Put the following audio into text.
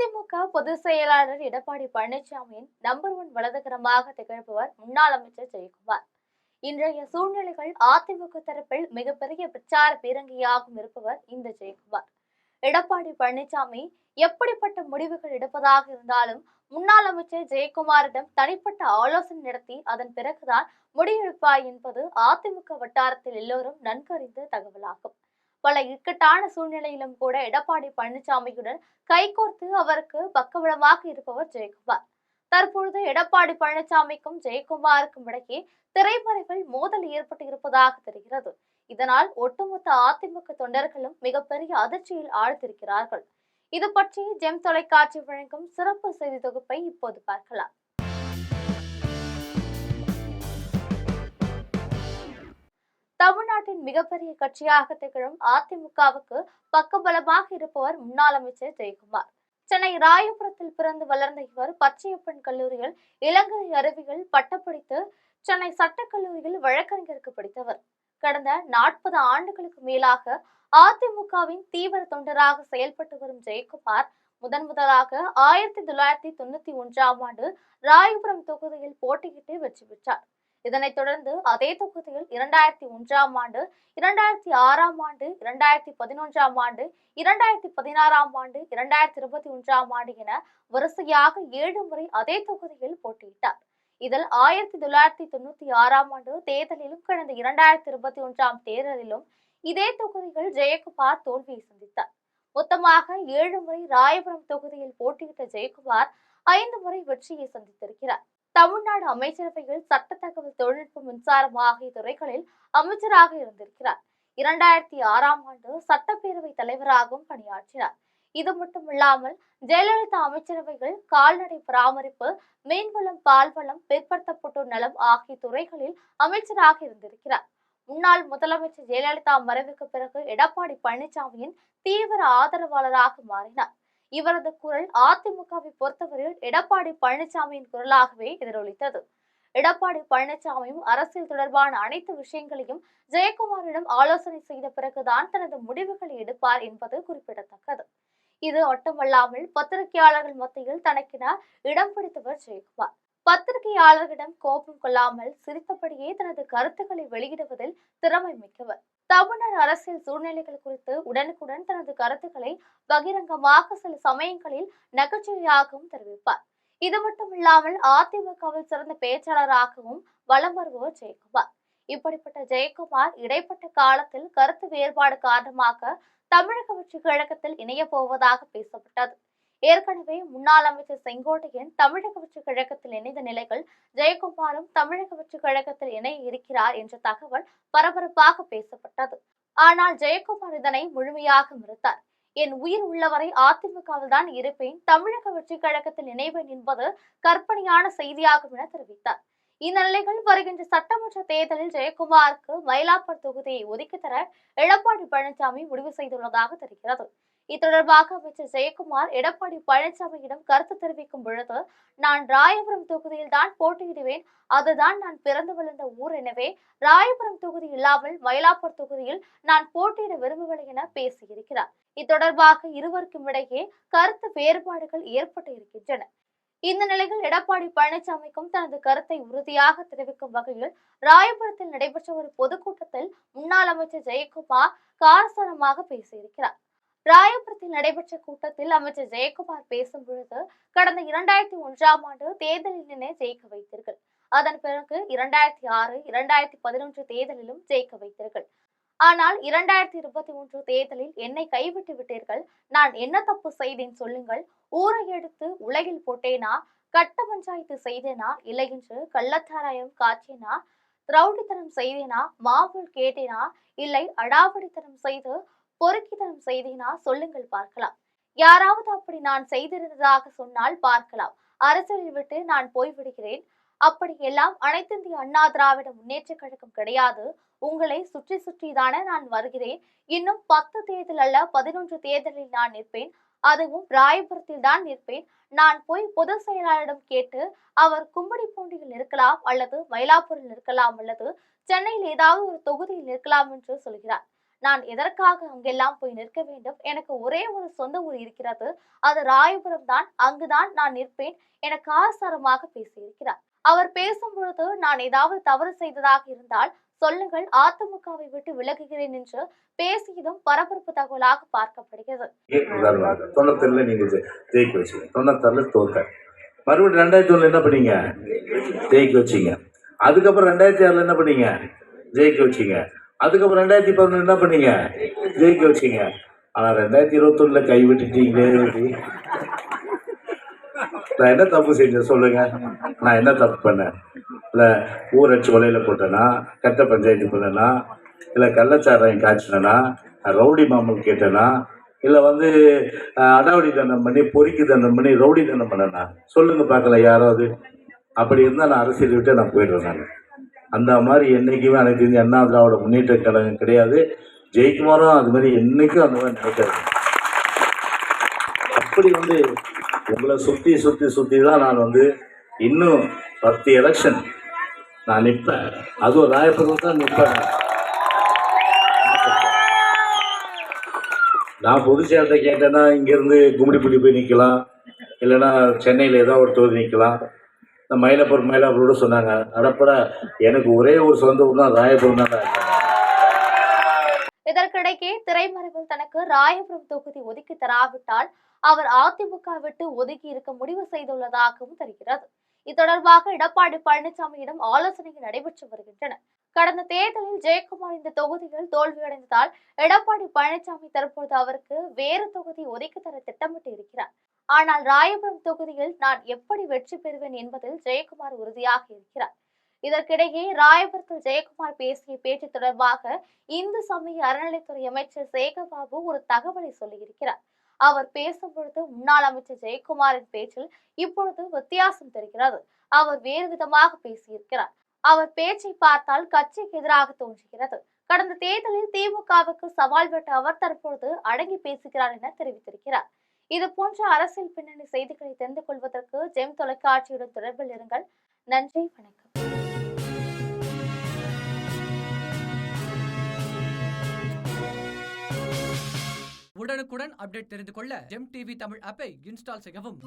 அதிமுக பொதுச் செயலாளர் எடப்பாடி பழனிசாமியின் நம்பர் 1 வலதுகரமாக திகழ்பவர் முன்னாள் அமைச்சர் ஜெயக்குமார். இன்றைய சூழ்நிலைகள் அதிமுக தரப்பில் மிகப்பெரிய பிரச்சார பீரங்கியாகவும் இருப்பவர் இந்த ஜெயக்குமார். எடப்பாடி பழனிசாமி எப்படிப்பட்ட முடிவுகள் எடுப்பதாக இருந்தாலும் முன்னாள் அமைச்சர் ஜெயக்குமாரிடம் தனிப்பட்ட ஆலோசனை நடத்தி அதன் பிறகுதான் முடிவெடுப்பார் என்பது அதிமுக வட்டாரத்தில் எல்லோரும் நன்கறிந்த தகவலாகும். பல இக்கட்டான சூழ்நிலையிலும் கூட எடப்பாடி பழனிசாமியுடன் கைகோர்த்து அவருக்கு பக்கபலமாக இருப்பவர் ஜெயக்குமார். தற்பொழுது எடப்பாடி பழனிசாமிக்கும் ஜெயக்குமாருக்கும் இடையே திரைமறைவில் மோதல் ஏற்பட்டு இருப்பதாக தெரிகிறது. இதனால் ஒட்டுமொத்த அதிமுக தொண்டர்களும் மிகப்பெரிய அதிர்ச்சியில் ஆழ்ந்திருக்கிறார்கள். இது பற்றி ஜெம் தொலைக்காட்சி வழங்கும் சிறப்பு செய்தி தொகுப்பை இப்போது பார்க்கலாம். தமிழ்நாட்டின் மிகப்பெரிய கட்சியாக திகழும் அதிமுகவுக்கு பக்கபலமாக இருப்பவர் முன்னாள் அமைச்சர் ஜெயக்குமார். சென்னை ராயபுரத்தில் பிறந்து வளர்ந்த இவர் பச்சையப்பன் கல்லூரியில் இளங்கலை அறிவியல் பட்டப்படித்து சென்னை சட்டக்கல்லூரியில் வழக்கறிஞருக்கு படித்தவர். கடந்த 40 ஆண்டுகளுக்கு மேலாக அதிமுகவின் தீவிர தொண்டராக செயல்பட்டு வரும் ஜெயக்குமார் முதலாக 1991ஆம் ஆண்டு ராயபுரம் தொகுதியில் போட்டியிட்டு வெற்றி பெற்றார். இதனைத் தொடர்ந்து அதே தொகுதியில் 2001ஆம் ஆண்டு, 2006ஆம் ஆண்டு, 2011ஆம் ஆண்டு, 2016ஆம் ஆண்டு, 2021ஆம் ஆண்டு என வரிசையாக 7 முறை அதே தொகுதியில் போட்டியிட்டார். இதில் 1996ஆம் ஆண்டு தேர்தலிலும் கடந்த 2021ஆம் தேர்தலிலும் இதே தொகுதியில் ஜெயக்குமார் தோல்வியை சந்தித்தார். மொத்தமாக 7 முறை ராயபுரம் தொகுதியில் போட்டியிட்ட ஜெயக்குமார் 5 முறை வெற்றியை சந்தித்திருக்கிறார். தமிழ்நாடு அமைச்சரவையில் சட்ட தகவல் தொழில்நுட்பம், மின்சாரம் ஆகிய துறைகளில் அமைச்சராக இருந்திருக்கிறார். 2006ஆம் ஆண்டு சட்டப்பேரவை தலைவராகவும் பணியாற்றினார். இது மட்டுமில்லாமல் ஜெயலலிதா அமைச்சரவையில் கால்நடை பராமரிப்பு, மீன்வளம், பால்வளம், பிற்படுத்தப்பட்டோர் நலம் ஆகிய துறைகளில் அமைச்சராக இருந்திருக்கிறார். முன்னாள் முதலமைச்சர் ஜெயலலிதா மறைவுக்கு பிறகு எடப்பாடி பழனிசாமியின் தீவிர ஆதரவாளராக மாறினார். இவரது குரல் அதிமுகவை பொறுத்தவரையில் எடப்பாடி பழனிசாமியின் குரலாகவே எதிரொலித்தது. எடப்பாடி பழனிசாமியும் அரசியல் தொடர்பான அனைத்து விஷயங்களையும் ஜெயக்குமாரிடம் ஆலோசனை செய்த பிறகுதான் தனது முடிவுகளை எடுப்பார் என்பது குறிப்பிடத்தக்கது. இது மட்டுமல்லாமல் பத்திரிகையாளர்கள் மத்தியில் தனக்கென இடம் பிடித்தவர் ஜெயக்குமார். பத்திரிகையாளர்களிடம் கோபம் கொள்ளாமல் சிரித்தபடியே தனது கருத்துக்களை வெளியிடுவதில் திறமை மிக்கவர். தமிழ்நாடு அரசியல் சூழ்நிலைகள் குறித்து உடனுக்குடன் தனது கருத்துக்களை பகிரங்கமாக சில சமயங்களில் நகைச்சுவையாகவும் தெரிவிப்பார். இது மட்டுமில்லாமல் அதிமுகவில் சிறந்த பேச்சாளராகவும் வலம் வருபவர் ஜெயக்குமார். இப்படிப்பட்ட ஜெயக்குமார் இடைப்பட்ட காலத்தில் கருத்து வேறுபாடு காரணமாக தமிழக வெற்றிக் கழகத்தில் இணைய போவதாக பேசப்பட்டது. ஏற்கனவே முன்னாள் அமைச்சர் செங்கோட்டையன் தமிழக வெற்றிக் கழகத்தில் இணைந்த நிலையில் ஜெயக்குமாரும் தமிழக வெற்றிக் கழகத்தில் இணைய இருக்கிறார் என்ற தகவல் பரபரப்பாக பேசப்பட்டது. ஆனால் ஜெயக்குமார் இதனை முழுமையாக மறுத்தார். என் உயிர் உள்ளவரை அதிமுகவில் தான் இருப்பேன், தமிழக வெற்றிக் கழகத்தில் இணைவேன் என்பது கற்பனையான செய்தியாகும் என தெரிவித்தார். இந்த நிலையில் வருகின்ற சட்டமன்ற தேர்தலில் ஜெயக்குமாருக்கு மயிலாப்பூர் தொகுதியை ஒதுக்கித்தர எடப்பாடி பழனிசாமி முடிவு செய்துள்ளதாக தெரிகிறது. இத்தொடர்பாக அமைச்சர் ஜெயக்குமார் எடப்பாடி பழனிசாமியிடம் கருத்து தெரிவிக்கும் பொழுது, நான் ராயபுரம் தொகுதியில் தான் போட்டியிடுவேன், அதுதான் நான் பிறந்து வளர்ந்த ஊர், எனவே ராயபுரம் தொகுதி இல்லாமல் மயிலாப்பூர் தொகுதியில் நான் போட்டியிட விரும்பவில்லை என பேசியிருக்கிறார். இத்தொடர்பாக இருவருக்கும் இடையே கருத்து வேறுபாடுகள் ஏற்பட்டு இருக்கின்றன. இந்த நிலையில் எடப்பாடி பழனிசாமிக்கும் தனது கருத்தை உறுதியாக தெரிவிக்கும் வகையில் ராயபுரத்தில் நடைபெற்ற ஒரு பொதுக்கூட்டத்தில் முன்னாள் அமைச்சர் ஜெயக்குமார் காரசாரமாக பேசியிருக்கிறார். ராயபுரத்தில் நடைபெற்ற கூட்டத்தில் அமைச்சர் ஜெயக்குமார் பேசும் பொழுது, கடந்த 2001ஆம் ஆண்டு தேர்தலில் என்னை ஜெயிக்க வைத்தீர்கள், அதன் பிறகு 2006, 2011 தேர்தலிலும் ஜெயிக்க வைத்தீர்கள். ஆனால் 2021 தேர்தலில் என்னை கைவிட்டு விட்டீர்கள். நான் என்ன தப்பு செய்தேன் சொல்லுங்கள்? ஊரை எடுத்து உலகில் போட்டேனா? கட்ட பஞ்சாயத்து செய்தேனா? இல்லை என்று கள்ளச்சாராயம் காய்ச்சேனா? ரவுடித்தனம் செய்தேனா? மாமூல் கேட்டேனா? இல்லை அடாவடித்தனம் செய்து பொறுக்கித்தனம் செய்தேனா? சொல்லுங்கள் பார்க்கலாம். யாராவது அப்படி நான் செய்திருந்ததாக சொன்னால் பார்க்கலாம். அரசியலை விட்டு நான் போய்விடுகிறேன். அப்படியெல்லாம் அனைத்திந்திய அண்ணா திராவிட முன்னேற்ற கழகம் கிடையாது. உங்களை சுற்றி சுற்றிதானே நான் வருகிறேன். இன்னும் 10 தேர்தல் அல்ல, 11 தேர்தலில் நான் நிற்பேன். அதுவும் ராயபுரத்தில் தான் நிற்பேன். நான் போய் பொதுச் செயலாளரிடம் கேட்டு, அவர் கும்படிப்பூண்டியில் நிற்கலாம், அல்லது மயிலாப்பூரில் நிற்கலாம், அல்லது சென்னையில் ஏதாவது ஒரு தொகுதியில் நிற்கலாம் என்று சொல்கிறார். நான் எதற்காக அங்கெல்லாம் போய் நிற்க வேண்டும்? எனக்கு ஒரே ஒரு சொந்த ஊர் இருக்கிறது, அது ராயபுரம் தான். அங்குதான் நான் நிற்பேன் என காரசாரமாக பேசியிருக்கிறார். அவர் பேசும் பொழுது நான் ஏதாவது தவறு செய்ததாக இருந்தால் சொல்லுங்கள், அதிமுகவை விட்டு விலகுகிறேன் என்று பேசியதும் பரபரப்பு தகவலாக பார்க்கப்படுகிறது. 90 நீங்க ஜெயிக்க வச்சீங்க, 96 தோத்த, மறுபடியும் 2001 என்ன பண்ணீங்க? ஜெயிக்க வச்சீங்க. அதுக்கப்புறம் 2006 என்ன பண்ணீங்க? ஜெயிக்க வச்சீங்க. அதுக்கப்புறம் 2011 என்ன பண்ணீங்க? ஜெயிக்க வச்சீங்க. ஆனா 2021 கை விட்டுட்டீங்களே. நான் என்ன தப்பு செஞ்சேன் சொல்லுங்க? நான் என்ன தப்பு பண்ணேன்? இல்லை ஊரட்சி வலையில போட்டேனா, கட்ட பஞ்சாயத்து பண்ணனா, இல்லை கள்ளச்சாராயம் காய்ச்சினா, ரவுடி மாமல் கேட்டேனா, இல்லை அடாவடி தண்டம் பண்ணி பொறிக்கு தண்டம் பண்ணி ரவுடி தண்டம் பண்ணனா? சொல்லுங்க பார்க்கல யாராவது. அப்படி இருந்தால் நான் அரசியல் விட்டு நான் போயிடுவேன். நான் அந்த மாதிரி என்றைக்குமே அனைத்து இந்திய அண்ணா திராவிட முன்னேற்ற கழகம் கிடையாது. ஜெயக்குமாரும் அது மாதிரி என்னைக்கும் அந்த மாதிரி நினைக்காது. அப்படி உங்களை சுற்றி சுற்றி சுற்றி தான் நான் இன்னும் 10 எலெக்ஷன் நான் நிற்பேன். அதுவும் ராயபுரம் தான் நிற்பேன். நான் பொதுச்சேரத்தை கேட்டேன்னா இங்கேருந்து கும்மிடிப்பள்ளி போய் நிற்கலாம், இல்லைன்னா சென்னையில் ஏதோ ஒரு தொகுதி நிற்கலாம். மயிலாப்பூரோட சொன்னாங்க. அடப்பட எனக்கு ஒரே ஒரு சொந்த ஊர் தான் ராயபுரம் தான். இதற்கிடையே திரைமறைவில் தனக்கு ராயபுரம் தொகுதி ஒதுக்கி தராவிட்டால் அவர் அதிமுக விட்டு ஒதுக்கி இருக்க முடிவு செய்துள்ளதாகவும் தெரிகிறது. இது தொடர்பாக எடப்பாடி பழனிசாமியிடம் ஆலோசனைகள் நடைபெற்று வருகின்றன. கடந்த தேர்தலில் ஜெயக்குமார் இந்த தொகுதியில் தோல்வியடைந்ததால் எடப்பாடி பழனிசாமி தற்போது அவருக்கு வேறு தொகுதி ஒதுக்கி தர திட்டமிட்டு இருக்கிறார். ஆனால் ராயபுரம் தொகுதியில் நான் எப்படி வெற்றி பெறுவேன் என்பதில் ஜெயக்குமார் உறுதியாக இருக்கிறார். இதற்கிடையே ராயபுரத்தில் ஜெயக்குமார் பேசிய பேச்சு தொடர்பாக இந்து சமய அறநிலைத்துறை அமைச்சர் சேகர்பாபு ஒரு தகவலை சொல்லியிருக்கிறார். அவர் பேசும்பொழுது முன்னாள் அமைச்சர் ஜெயக்குமாரின் பேச்சில் இப்பொழுது வித்தியாசம் தெரிகிறது. அவர் வேறு விதமாக பேசியிருக்கிறார். அவர் பேச்சை பார்த்தால் கட்சிக்கு எதிராக தோன்றுகிறது. கடந்த தேர்தலில் திமுகவுக்கு சவால் விட்ட அவர் தற்பொழுது அடங்கி பேசுகிறார் என தெரிவித்திருக்கிறார். இது போன்ற அரசியல் பின்னணி செய்திகளை தெரிந்து கொள்வதற்கு ஜெம் தொலைக்காட்சியுடன் தொடர்பில் இருங்கள். நன்றி, வணக்கம். உடனுக்குடன் அப்டேட் தெரிந்து கொள்ள ஜெம் டிவி தமிழ் ஆப்பை இன்ஸ்டால் செய்யவும்.